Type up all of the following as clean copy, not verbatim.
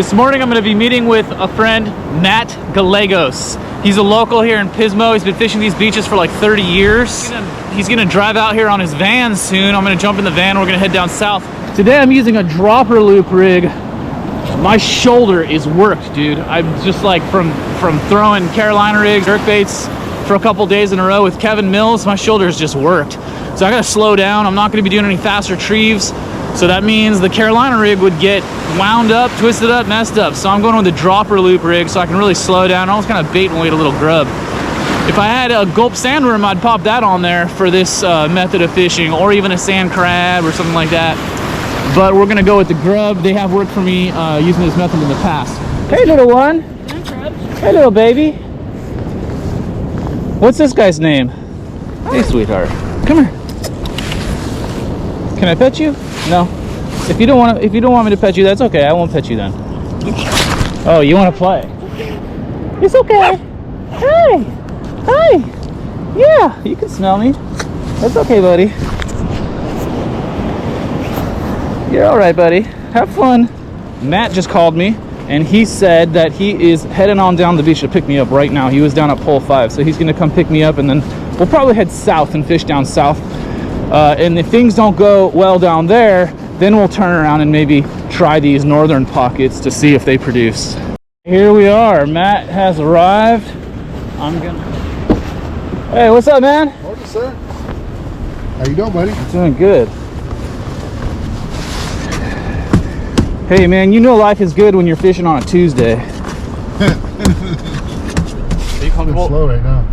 This morning I'm going to be meeting with a friend, Matt Gallegos. He's a local here in Pismo. He's been fishing these beaches for like 30 years. He's going to drive out here on his van soon. I'm going to jump in the van and we're going to head down south. Today I'm using a dropper loop rig. My shoulder is worked, dude. I'm just like from throwing Carolina rigs, jerkbaits for a couple days in a row with Kevin Mills, my shoulder is just worked. So I got to slow down. I'm not going to be doing any fast retrieves. So that means the Carolina rig would get wound up, twisted up, messed up. So I'm going with the dropper loop rig so I can really slow down. Almost kind of bait and wait a little grub. If I had a gulp sandworm, I'd pop that on there for this method of fishing, or even a sand crab or something like that. But we're gonna go with the grub. They have worked for me using this method in the past. Hey, little one. Hey, little baby. What's this guy's name? Hey, sweetheart. Come here. Can I pet you? No. If you don't want me to pet you, that's okay. I won't pet you then. Oh, you want to play? It's okay. Hey. Hi. Yeah, you can smell me. That's okay, buddy. You're all right, buddy. Have fun. Matt just called me, and he said that he is heading on down the beach to pick me up right now. He was down at Pole 5, so he's going to come pick me up, and then we'll probably head south and fish down south. And if things don't go well down there, then we'll turn around and maybe try these northern pockets to see if they produce. Here we are. Matt has arrived. Hey, what's up, man? Morning, sir. How you doing, buddy? Doing good. Hey, man, you know life is good when you're fishing on a Tuesday. Are you comfortable? Slow right now.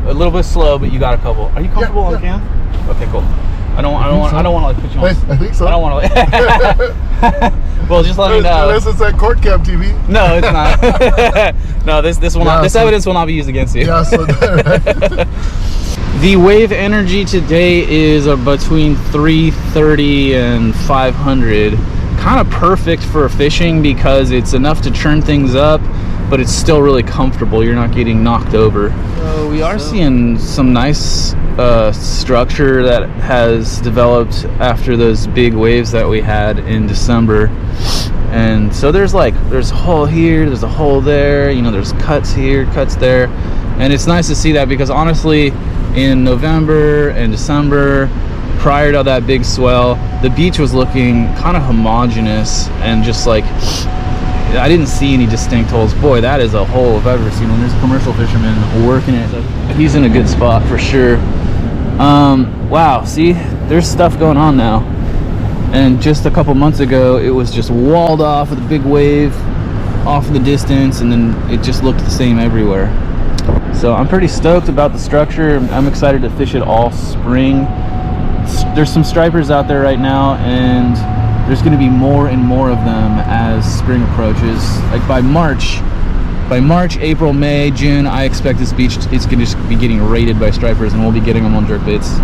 A little bit slow, but you got a couple. Are you comfortable on cam? Okay, cool. I don't want to like put you on. I think so. I don't want to. Well, just let me know. Unless it's that court cam TV. No, it's not. No, this will not. This evidence will not be used against you. Yeah, so right. The wave energy today is between 330 and 500. Kind of perfect for fishing because it's enough to churn things up, but it's still really comfortable. You're not getting knocked over. So we are seeing some nice structure that has developed after those big waves that we had in December. And so there's a hole here, there's a hole there, you know, there's cuts here, cuts there. And it's nice to see that because honestly, in November and December, prior to that big swell, the beach was looking kind of homogeneous and just like, I didn't see any distinct holes. Boy, that is a hole if I've ever seen one. There's a commercial fisherman working it. He's in a good spot for sure. Wow, see, there's stuff going on now. And just a couple months ago, it was just walled off with a big wave off in the distance, and then it just looked the same everywhere. So I'm pretty stoked about the structure. I'm excited to fish it all spring. There's some stripers out there right now, and there's going to be more and more of them as spring approaches. Like by March, April, May, June, I expect this beach is going to just be getting raided by stripers, and we'll be getting them on jerkbaits.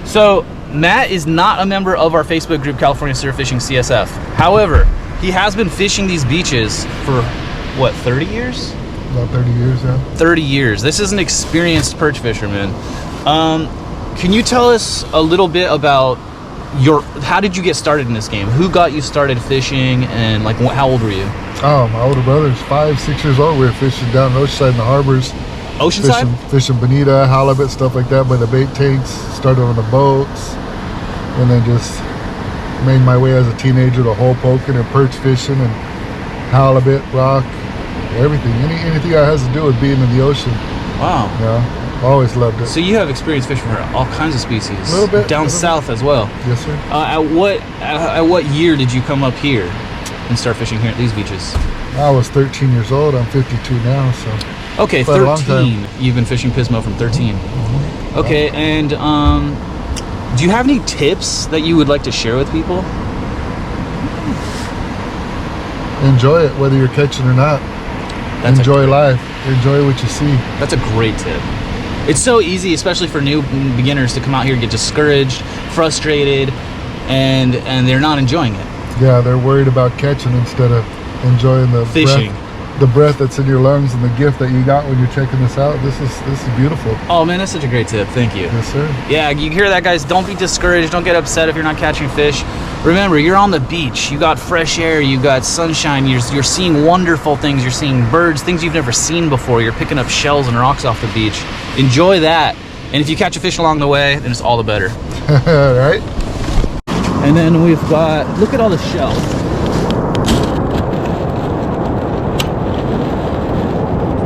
So Matt is not a member of our Facebook group, California Surf Fishing CSF. However, he has been fishing these beaches for what, 30 years? About 30 years, yeah. 30 years. This is an experienced perch fisherman. Can you tell us a little bit about how did you get started in this game? Who got you started fishing, and like how old were you? Oh, my older brother's 5, 6 years old. We were fishing down Oceanside in the harbors. Oceanside? Fishing bonita, halibut, stuff like that by the bait tanks. Started on the boats, and then just made my way as a teenager to hole poking and perch fishing and halibut, rock, everything. Anything that has to do with being in the ocean. Wow. Yeah. Always loved it. So you have experience fishing for all kinds of species. A little bit. Down south as well. Yes, sir. At what year did you come up here and start fishing here at these beaches? I was 13 years old. I'm 52 now, so. Okay, 13. You've been fishing Pismo from 13. Mm-hmm. Okay, and do you have any tips that you would like to share with people? Enjoy it, whether you're catching or not. Enjoy life. Enjoy what you see. That's a great tip. It's so easy, especially for new beginners, to come out here and get discouraged, frustrated, and they're not enjoying it. Yeah, they're worried about catching instead of enjoying the fishing. the breath that's in your lungs and the gift that you got when you're checking this out. This is beautiful. Oh man, that's such a great tip. Thank you. Yes, sir. Yeah, you hear that, guys? Don't be discouraged. Don't get upset if you're not catching fish. Remember, you're on the beach. You got fresh air. You got sunshine. You're seeing wonderful things. You're seeing birds, things you've never seen before. You're picking up shells and rocks off the beach. Enjoy that. And if you catch a fish along the way, then it's all the better. Right? And then we've got, look at all the shells.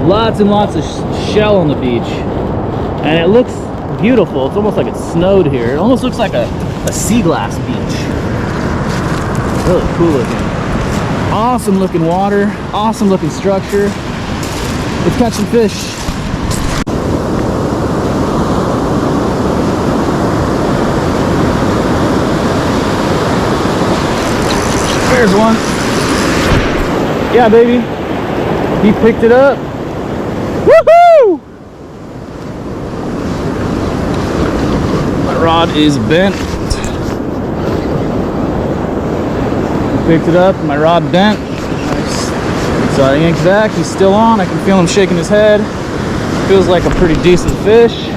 Lots and lots of shell on the beach. And it looks beautiful. It's almost like it snowed here. It almost looks like a sea glass beach. Really cool looking. Awesome looking water. Awesome looking structure. Let's catch some fish. There's one. Yeah, baby. He picked it up. Woohoo! My rod is bent. Picked it up, my rod bent. Nice. So I yanked back, he's still on. I can feel him shaking his head. Feels like a pretty decent fish.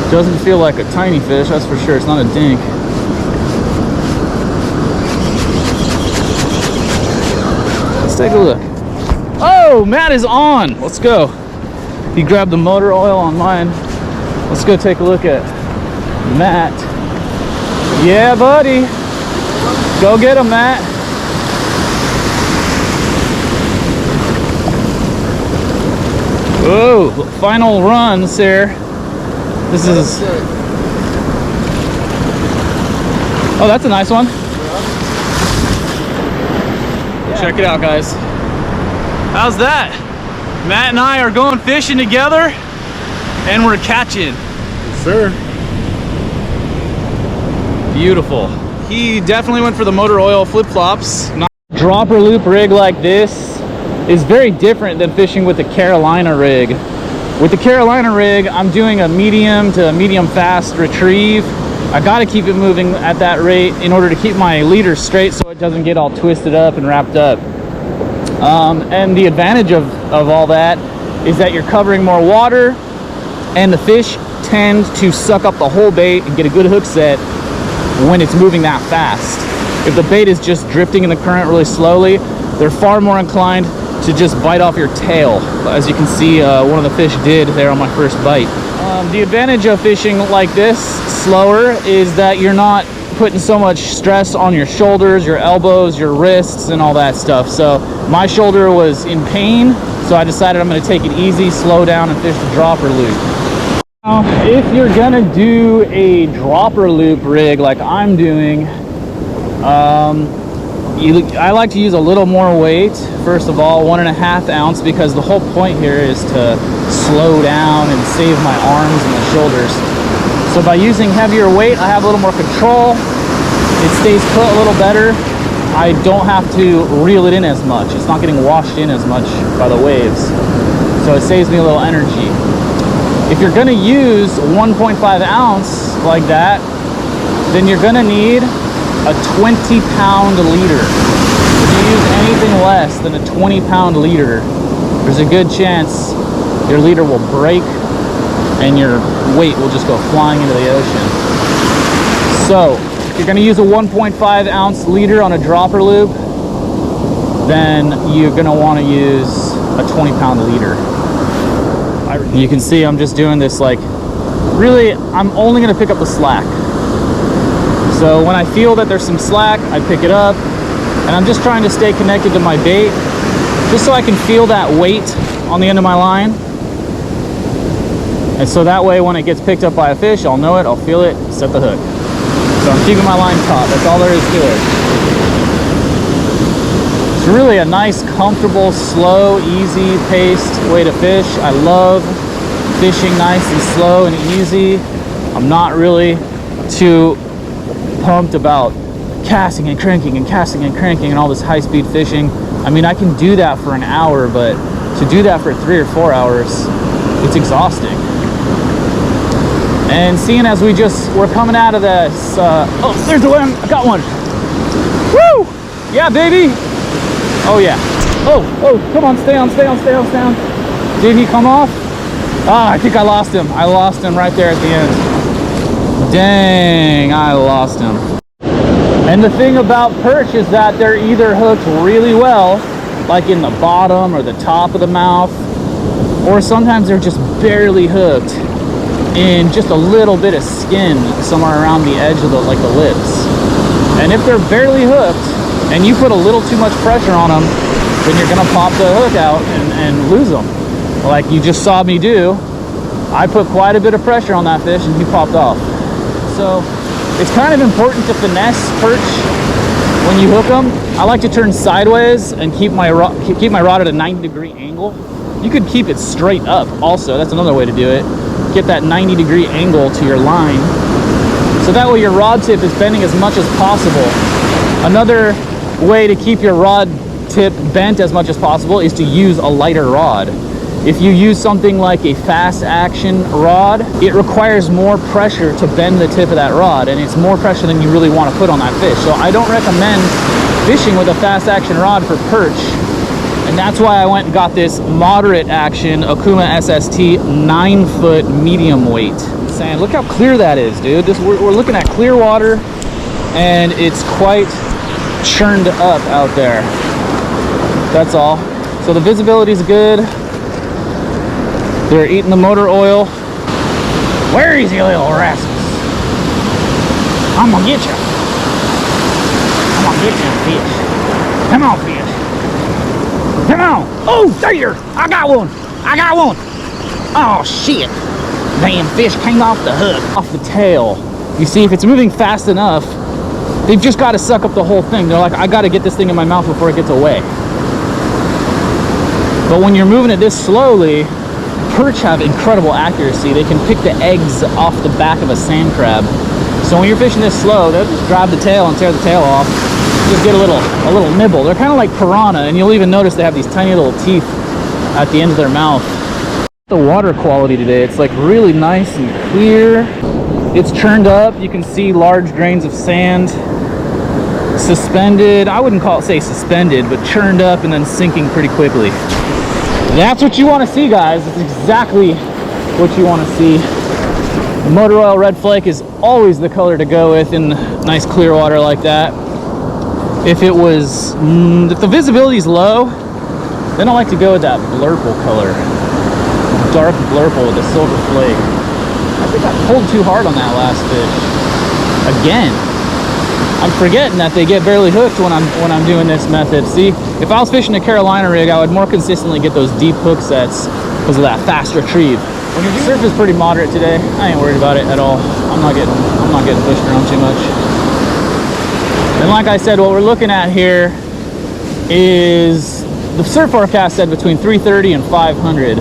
Doesn't feel like a tiny fish, that's for sure. It's not a dink. Let's take a look. Oh, Matt is on. Let's go. He grabbed the motor oil on mine. Let's go take a look at Matt. Yeah, buddy. Go get him, Matt. Whoa, final runs here. This is... Oh, that's a nice one. Check it out, guys. How's that? Matt and I are going fishing together, and we're catching. Yes, sir. Beautiful. He definitely went for the motor oil flip-flops. Dropper loop rig like this is very different than fishing with the Carolina rig. With the Carolina rig, I'm doing a medium to medium fast retrieve. I gotta keep it moving at that rate in order to keep my leader straight so it doesn't get all twisted up and wrapped up. And the advantage of all that is that you're covering more water, and the fish tend to suck up the whole bait and get a good hook set when it's moving that fast. If the bait is just drifting in the current really slowly, they're far more inclined to just bite off your tail. As you can see, one of the fish did there on my first bite. The advantage of fishing like this, slower, is that you're not putting so much stress on your shoulders, your elbows, your wrists, and all that stuff. So my shoulder was in pain, so I decided I'm gonna take it easy, slow down, and fish the dropper loop. Now, if you're gonna do a dropper loop rig like I'm doing, I like to use a little more weight. First of all, 1.5 ounce, because the whole point here is to slow down and save my arms and my shoulders. So by using heavier weight, I have a little more control. It stays put a little better. I don't have to reel it in as much. It's not getting washed in as much by the waves. So it saves me a little energy. If you're gonna use 1.5 ounce like that, then you're gonna need a 20-pound leader. If you use anything less than a 20-pound leader, there's a good chance your leader will break and your weight will just go flying into the ocean. So if you're gonna use a 1.5 ounce leader on a dropper loop, then you're gonna wanna use a 20-pound leader. You can see I'm just doing this like, really, I'm only gonna pick up the slack. So when I feel that there's some slack, I pick it up, and I'm just trying to stay connected to my bait, just so I can feel that weight on the end of my line. And so that way when it gets picked up by a fish, I'll know it, I'll feel it, set the hook. So I'm keeping my line taut, that's all there is to it. It's really a nice, comfortable, slow, easy paced way to fish. I love fishing nice and slow and easy. I'm not really too pumped about casting and cranking and casting and cranking and all this high-speed fishing. I mean, I can do that for an hour, but to do that for 3 or 4 hours, it's exhausting. And seeing as we're coming out of this, oh, there's the one, I got one. Woo! Yeah, baby. Oh yeah. Oh, come on, stay on. Did he come off? Ah, I think I lost him. I lost him right there at the end. Dang, I lost him. And the thing about perch is that they're either hooked really well, like in the bottom or the top of the mouth, or sometimes they're just barely hooked in just a little bit of skin somewhere around the edge of the lips. And if they're barely hooked and you put a little too much pressure on them, then you're gonna pop the hook out and lose them, like you just saw me do. I put quite a bit of pressure on that fish and he popped off. So it's kind of important to finesse perch when you hook them. I like to turn sideways and keep my rod at a 90-degree angle. You could keep it straight up also. That's another way to do it. Get that 90-degree angle to your line, so that way your rod tip is bending as much as possible. Another way to keep your rod tip bent as much as possible is to use a lighter rod. If you use something like a fast action rod, it requires more pressure to bend the tip of that rod, and it's more pressure than you really want to put on that fish. So I don't recommend fishing with a fast action rod for perch, and that's why I went and got this moderate action Okuma SST 9-foot medium weight sand. Look how clear that is, dude. We're looking at clear water, and it's quite churned up out there. That's all. So the visibility is good. They're eating the motor oil. Where is you little rascals? I'm gonna get you. I'm gonna get you, fish. Come on, fish. Come on. Oh, there. I got one. Oh, shit. Damn, fish came off the hook. Off the tail. You see, if it's moving fast enough, they've just got to suck up the whole thing. They're like, I got to get this thing in my mouth before it gets away. But when you're moving it this slowly, perch have incredible accuracy. They can pick the eggs off the back of a sand crab. So when you're fishing this slow, they'll just grab the tail and tear the tail off. Just get a little nibble. They're kind of like piranha, and you'll even notice they have these tiny little teeth at the end of their mouth. The water quality today, it's like really nice and clear. It's churned up. You can see large grains of sand suspended. I wouldn't say suspended, but churned up and then sinking pretty quickly. That's what you want to see, guys. It's exactly what you want to see. The motor oil red flake is always the color to go with in nice clear water like that. If the visibility is low, then I like to go with that blurple color. Dark blurple with a silver flake. I think I pulled too hard on that last fish. Again. I'm forgetting that they get barely hooked when I'm doing this method. See, if I was fishing a Carolina rig, I would more consistently get those deep hook sets because of that fast retrieve. When your surf is pretty moderate today, I ain't worried about it at all. I'm not getting pushed around too much. And like I said, what we're looking at here is the surf forecast said between 330 and 500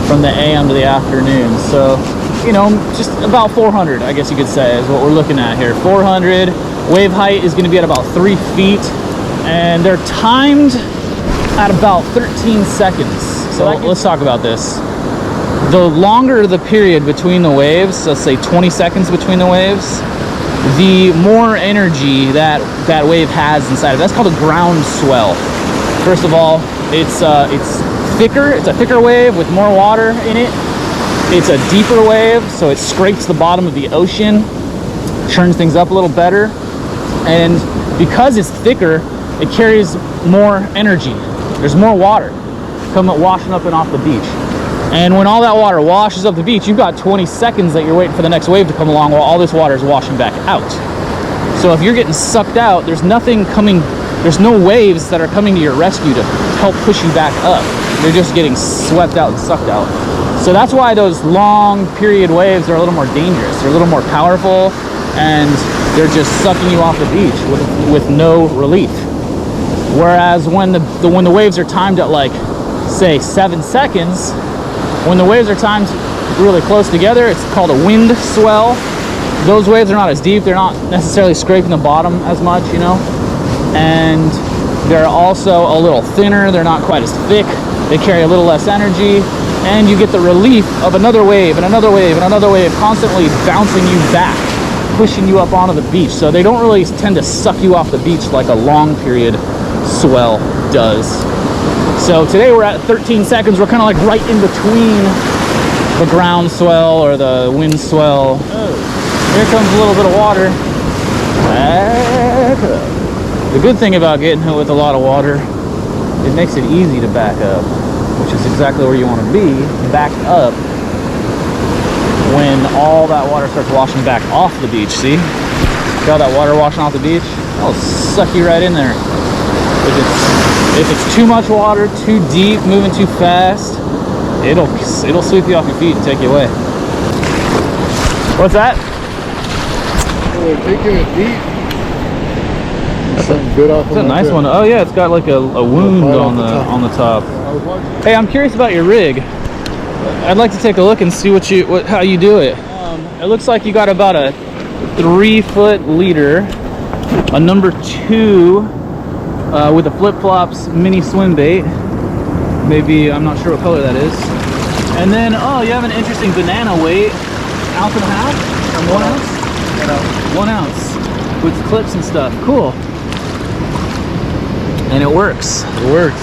from the AM to the afternoon. So, you know, just about 400, I guess you could say, is what we're looking at here. 400. Wave height is going to be at about 3 feet, and they're timed at about 13 seconds. So let's talk about this. The longer the period between the waves, let's say 20 seconds between the waves, the more energy that wave has inside of it. That's called a ground swell. First of all, it's thicker. It's a thicker wave with more water in it. It's a deeper wave, so it scrapes the bottom of the ocean, churns things up a little better. And because it's thicker, it carries more energy. There's more water coming washing up and off the beach. And when all that water washes up the beach, you've got 20 seconds that you're waiting for the next wave to come along while all this water is washing back out. So if you're getting sucked out, there's no waves that are coming to your rescue to help push you back up. You're just getting swept out and sucked out. So that's why those long period waves are a little more dangerous. They're a little more powerful, and they're just sucking you off the beach with no relief. Whereas when the waves are timed at, like, say 7 seconds, when the waves are timed really close together, it's called a wind swell. Those waves are not as deep. They're not necessarily scraping the bottom as much, you know, and they're also a little thinner. They're not quite as thick. They carry a little less energy, and you get the relief of another wave and another wave and another wave constantly bouncing you back, pushing you up onto the beach. So they don't really tend to suck you off the beach like a long period swell does. So today we're at 13 seconds. We're kind of like right in between the ground swell or the wind swell. Oh, here comes a little bit of water. Back up. The good thing about getting hit with a lot of water, it makes it easy to back up, which is exactly where you want to be, backed up when all that water starts washing back off the beach. See? See all that water washing off the beach? That'll suck you right in there. If it's too much water, too deep, moving too fast, it'll sweep you off your feet and take you away. What's that? They're taking it deep. Something bit off. It's a nice one. Oh yeah, it's got like a wound on the top. Hey, I'm curious about your rig. I'd like to take a look and see how you do it. It looks like you got about a 3-foot leader, a number 2 with a flip-flops mini swim bait. Maybe, I'm not sure what color that is. And then, oh, you have an interesting banana weight. 1.5 ounce or 1 ounce? 1 ounce with clips and stuff. Cool. And it works. It works.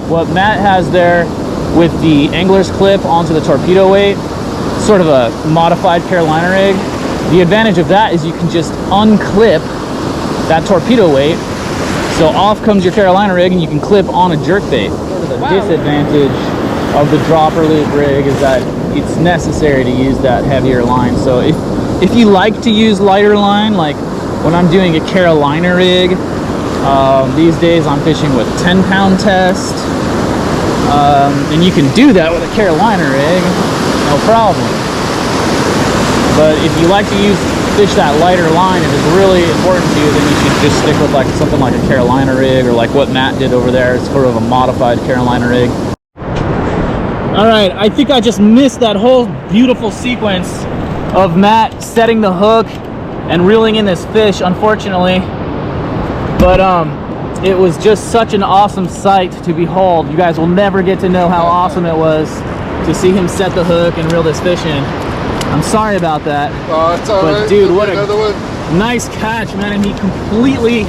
What Matt has there with the angler's clip onto the torpedo weight, sort of a modified Carolina rig. The advantage of that is you can just unclip that torpedo weight. So off comes your Carolina rig and you can clip on a jerkbait. The disadvantage of the dropper loop rig is that it's necessary to use that heavier line. So if you like to use lighter line, like when I'm doing a Carolina rig, these days I'm fishing with 10-pound test, and you can do that with a Carolina rig, no problem. But if you like to fish that lighter line and it's really important to you, then you should just stick with like something like a Carolina rig, or like what Matt did over there. It's sort of a modified Carolina rig. All right, I think I just missed that whole beautiful sequence of Matt setting the hook and reeling in this fish, unfortunately. But it was just such an awesome sight to behold. You guys will never get to know how awesome it was to see him set the hook and reel this fish in. I'm sorry about that. Oh, it's all but right. Dude, what a one. nice catch, man. And he completely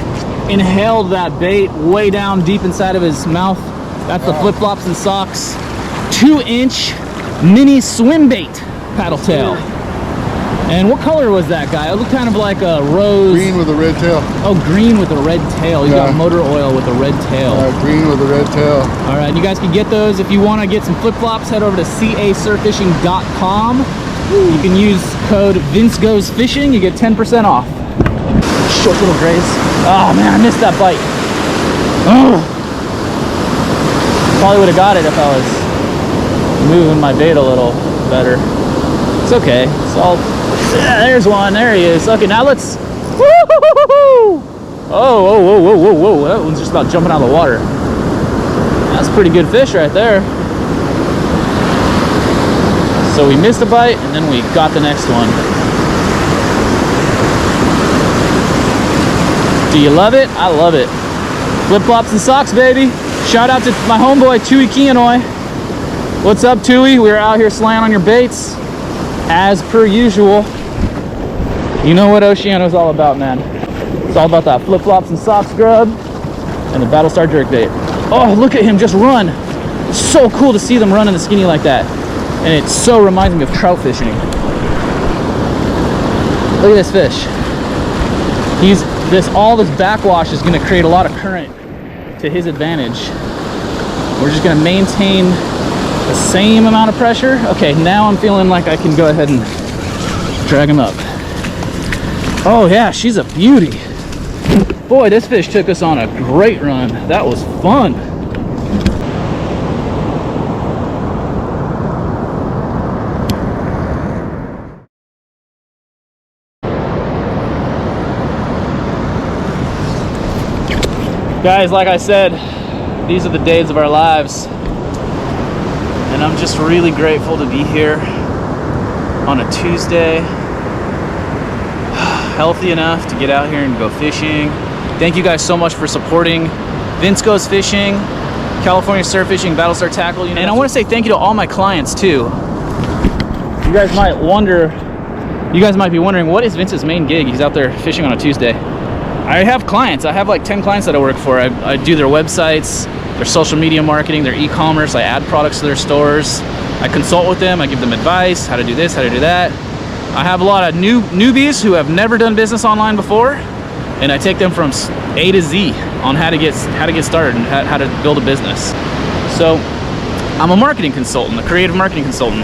inhaled that bait way down deep inside of his mouth. That's the flip-flops and socks 2-inch mini swim bait paddle tail. And what color was that guy? It looked kind of like a rose. Green with a red tail. Oh, green with a red tail. He's got motor oil with a red tail. Green with a red tail. All right, you guys can get those. If you want to get some flip-flops, head over to casurfishing.com. You can use code VinceGoesFishing. You get 10% off. Short little grays. Oh man, I missed that bite. Oh. Probably would have got it if I was moving my bait a little better. It's okay. It's all. Yeah, there's one. There he is. Okay, now let's. Woo-hoo-hoo-hoo-hoo! Oh, whoa, whoa, whoa, whoa, whoa! That one's just about jumping out of the water. That's a pretty good fish right there. So we missed a bite, and then we got the next one. Do you love it? I love it. Flip-flops and socks, baby. Shout out to my homeboy, Tui Kianoi. What's up, Tui? We were out here slaying on your baits, as per usual. You know what Oceano's all about, man. It's all about that flip-flops and socks grub and the Battlestar jerkbait. Oh, look at him just run. It's so cool to see them run in the skinny like that. And it so reminds me of trout fishing. Look at this fish. All this backwash is going to create a lot of current to his advantage. We're just going to maintain the same amount of pressure. Okay, now I'm feeling like I can go ahead and drag him up. Oh yeah, she's a beauty. Boy, this fish took us on a great run. That was fun. Guys, like I said, these are the days of our lives. And I'm just really grateful to be here on a Tuesday, healthy enough to get out here and go fishing, Thank you guys so much for supporting Vince Goes Fishing, California Surf Fishing, Battlestar Tackle. And I want to say thank you to all my clients too. You guys might be wondering, what is Vince's main gig? He's out there fishing on a Tuesday. I have clients. I have like 10 clients that I work for. I do their websites, their social media marketing, their e-commerce. I add products to their stores. I consult with them. I give them advice, how to do this, how to do that. I have a lot of newbies who have never done business online before, and I take them from A to Z on how to get started and how to build a business. So I'm a marketing consultant, a creative marketing consultant.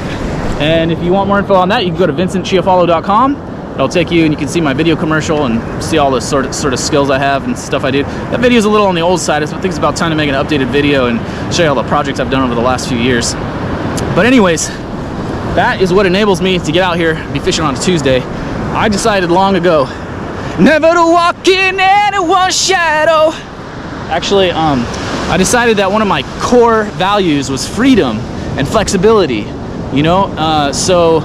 And if you want more info on that, you can go to vincentchiafalo.com. It'll take you and you can see my video commercial and see all the sort of skills I have and stuff I do. That video is a little on the old side. I think it's about time to make an updated video and show you all the projects I've done over the last few years. But anyways, that is what enables me to get out here and be fishing on a Tuesday. I decided long ago never to walk in anyone's shadow. Actually, I decided that one of my core values was freedom and flexibility. You know, so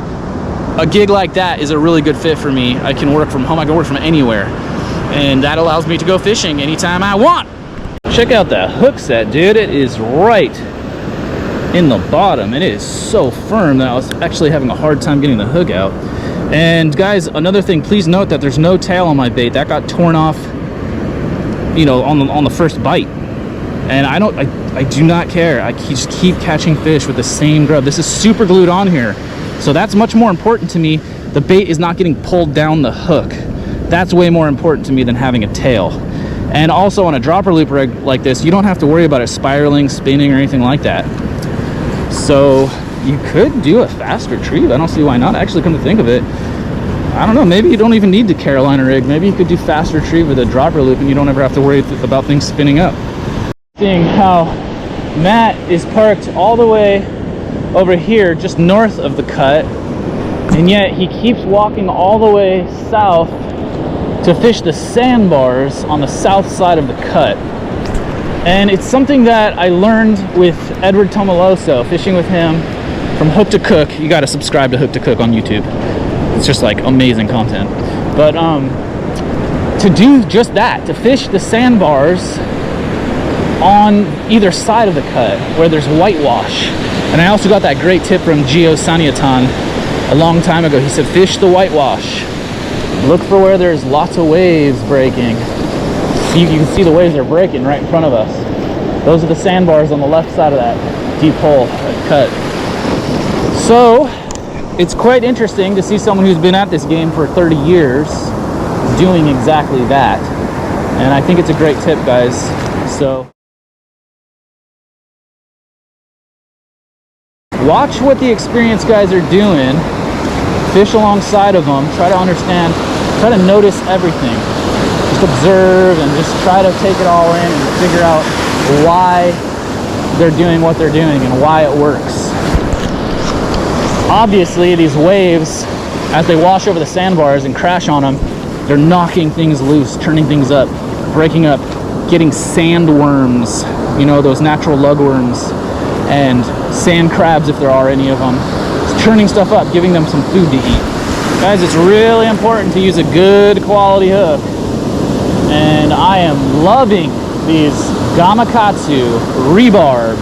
a gig like that is a really good fit for me. I can work from home, I can work from anywhere, and that allows me to go fishing anytime I want. Check out that hook set, dude. It is right in the bottom. It is so firm that I was actually having a hard time getting the hook out. And guys, another thing, please note that there's no tail on my bait. That got torn off, you know, on the first bite. And I do not care. I just keep catching fish with the same grub. This is super glued on here. So that's much more important to me. The bait is not getting pulled down the hook. That's way more important to me than having a tail. And also on a dropper loop rig like this, you don't have to worry about it spiraling, spinning, or anything like that. So you could do a fast retrieve. I don't see why not. Actually, come to think of it, I don't know, maybe you don't even need the Carolina rig. Maybe you could do fast retrieve with a dropper loop and you don't ever have to worry about things spinning up. Seeing how Matt is parked all the way over here just north of the cut, and yet he keeps walking all the way south to fish the sandbars on the south side of the cut. And it's something that I learned with Edward Tomaloso, fishing with him from Hook to Cook. You got to subscribe to Hook to Cook on YouTube. It's just like amazing content. But to do just that, to fish the sandbars on either side of the cut where there's whitewash. And I also got that great tip from Gio Sanyatan a long time ago. He said, fish the whitewash. Look for where there's lots of waves breaking. You can see the waves are breaking right in front of us. Those are the sandbars on the left side of that deep hole, that cut. So it's quite interesting to see someone who's been at this game for 30 years doing exactly that. And I think it's a great tip, guys. So watch what the experienced guys are doing, fish alongside of them, try to understand, try to notice everything. Just observe and just try to take it all in and figure out why they're doing what they're doing and why it works. Obviously, these waves, as they wash over the sandbars and crash on them, they're knocking things loose, turning things up, breaking up, getting sandworms, you know, those natural lugworms, and sand crabs if there are any of them. It's turning stuff up, giving them some food to eat. Guys, it's really important to use a good quality hook. And I am loving these Gamakatsu Rebarb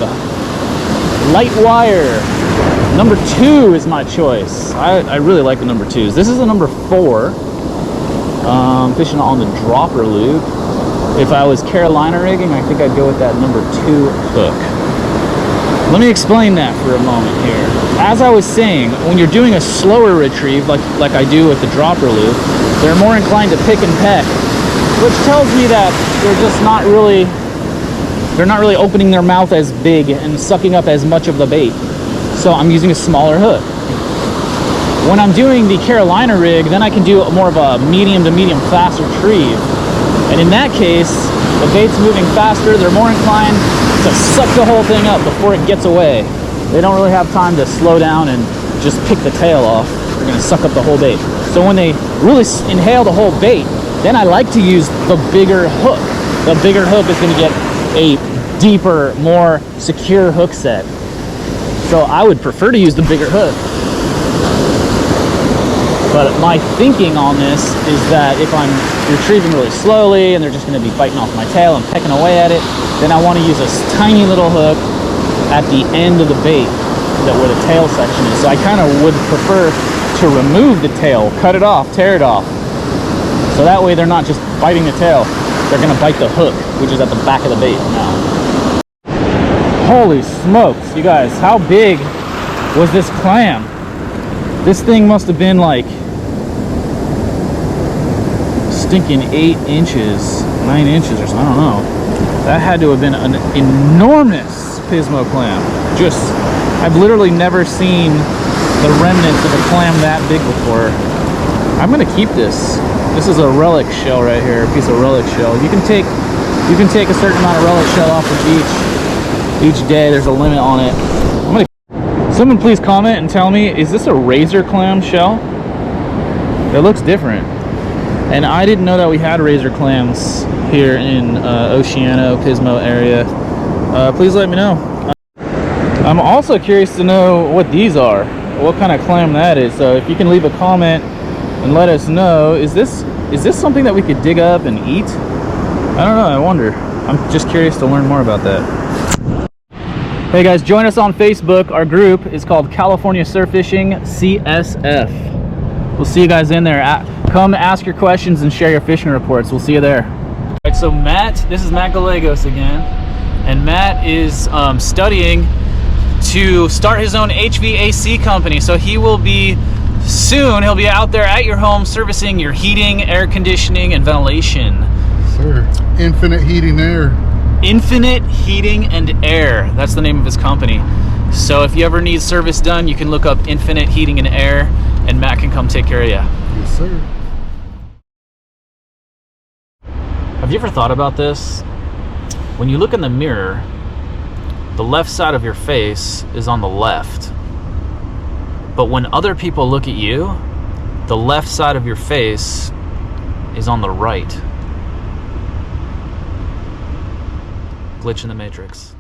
light wire. Number 2 is my choice. I really like the number 2s. This is the number 4. Fishing on the dropper loop. If I was Carolina rigging, I think I'd go with that number 2 hook. Let me explain that for a moment here. As I was saying, when you're doing a slower retrieve, like I do with the dropper loop, they're more inclined to pick and peck, which tells me that they're not really opening their mouth as big and sucking up as much of the bait. So I'm using a smaller hook. When I'm doing the Carolina rig, then I can do more of a medium to medium fast retrieve. And in that case, the bait's moving faster, they're more inclined to suck the whole thing up before it gets away. They don't really have time to slow down and just pick the tail off. They're gonna suck up the whole bait. So when they really inhale the whole bait, then I like to use the bigger hook. The bigger hook is gonna get a deeper, more secure hook set. So I would prefer to use the bigger hook. But my thinking on this is that if I'm retrieving really slowly and they're just going to be biting off my tail and pecking away at it, then I want to use a tiny little hook at the end of the bait, where the tail section is. So I kind of would prefer to remove the tail, cut it off, tear it off. So that way they're not just biting the tail, they're going to bite the hook, which is at the back of the bait now. Holy smokes, you guys, how big was this clam? This thing must have been like stinking 8 inches, 9 inches or something, I don't know. That had to have been an enormous Pismo clam. I've literally never seen the remnants of a clam that big before. I'm gonna keep this. This is a relic shell right here, a piece of relic shell. You can take a certain amount of relic shell off the beach each day. There's a limit on it. Someone please comment and tell me, is this a razor clam shell? It looks different. And I didn't know that we had razor clams here in Oceano, Pismo area. Please let me know. I'm also curious to know what these are, what kind of clam that is. So if you can leave a comment and let us know, is this something that we could dig up and eat? I don't know, I wonder. I'm just curious to learn more about that. Hey guys, join us on Facebook. Our group is called California Surf Fishing CSF. We'll see you guys in there. Come ask your questions and share your fishing reports. We'll see you there. All right, so this is Matt Gallegos again. And Matt is studying to start his own HVAC company. So he'll be out there at your home servicing your heating, air conditioning, and ventilation. Sir, Infinite Heating Air. Infinite Heating and Air. That's the name of his company. So if you ever need service done, you can look up Infinite Heating and Air, and Matt can come take care of you. Yes, sir. Have you ever thought about this? When you look in the mirror, the left side of your face is on the left. But when other people look at you, the left side of your face is on the right. Glitch in the Matrix.